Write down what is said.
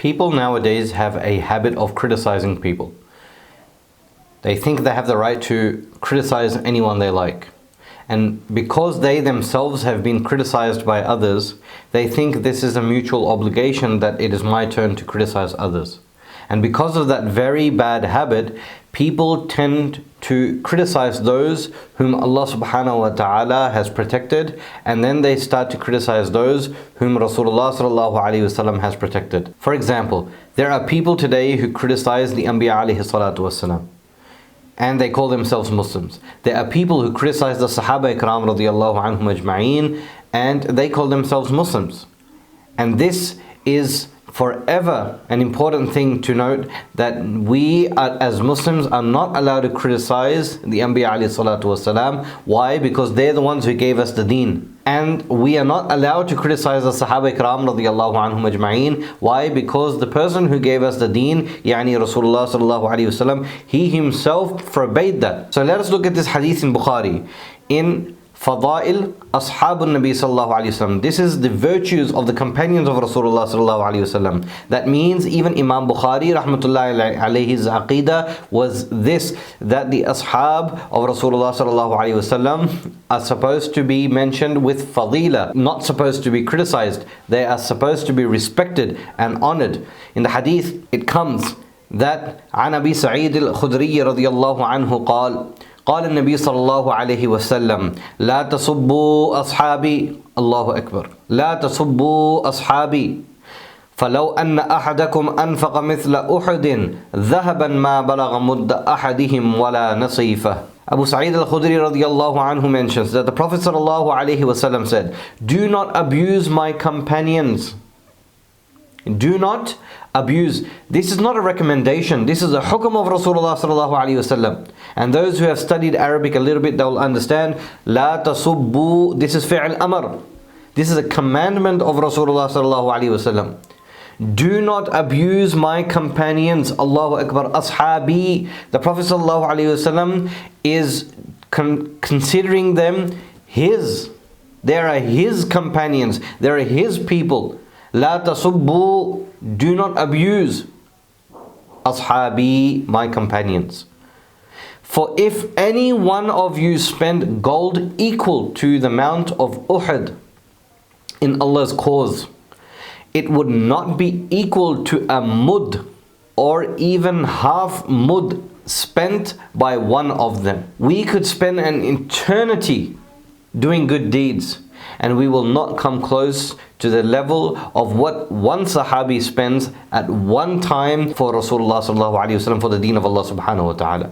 People nowadays have a habit of criticizing people. They think they have the right to criticize anyone they like. And because they themselves have been criticized by others, they think this is a mutual obligation that it is my turn to criticize others. And because of that very bad habit, people tend to criticize those whom Allah subhanahu wa ta'ala has protected, and then they start to criticize those whom Rasulullah sallallahu alaihi wasallam has protected. For example, there are people today who criticize the Anbiya alayhi salatu wasalam, and they call themselves Muslims. There are people who criticize the Sahaba Ikram radiyallahu anhum ajma'een, and they call themselves Muslims. And this is forever an important thing to note, that we as Muslims are not allowed to criticize the Anbiya alayhi salatu wasalam. Why? Because they're the ones who gave us the deen. And we are not allowed to criticize the Sahaba Ikram radiyallahu anhum ajma'een. Why? Because the person who gave us the deen, yani Rasulullah sallallahu alayhi wasallam, he himself forbade that. So let us look at this hadith in Bukhari, in Fadail Ashabun Nabi sallallahu alayhi wasallam. This is the virtues of the companions of Rasulullah sallallahu alayhi wasallam. That means even Imam Bukhari rahmatullahi alayhi's aqidah was this, that the ashab of Rasulullah sallallahu alayhi wasallam are supposed to be mentioned with fadila, not supposed to be criticized. They are supposed to be respected and honored. In the hadith it comes that عن أبي سعيد الخدري رضي الله عنه قال قال النبي صلى الله عليه وسلم لا تسبوا أصحابي الله أكبر لا تسبوا أصحابي فلو أن أحدكم أنفق مثل أحد ذهبا ما بلغ مد أحدهم ولا نصيفه. Abu Sa'id al-Khudri radiyallahu anhu mentions that the Prophet sallallahu alaihi wasallam said, do not abuse my companions. Do not abuse. This is not a recommendation. This is a hukm of Rasulullah sallallahu alaihi wasallam. And those who have studied Arabic a little bit, they will understand. La tasubbu. This is fi'l amr. This is a commandment of Rasulullah sallallahu alaihi wasallam. Do not abuse my companions. Allahu Akbar. Ashabi. The Prophet sallallahu alaihi wasallam is considering them his. They are his companions. They are his people. La tasubbu, do not abuse ashabi, my companions. For if any one of you spend gold equal to the amount of Uhud in Allah's cause, it would not be equal to a mud or even half mud spent by one of them. We could spend an eternity doing good deeds, and we will not come close to the level of what one Sahabi spends at one time for Rasulullah sallallahu alaihi wasallam, for the deen of Allah subhanahu wa ta'ala.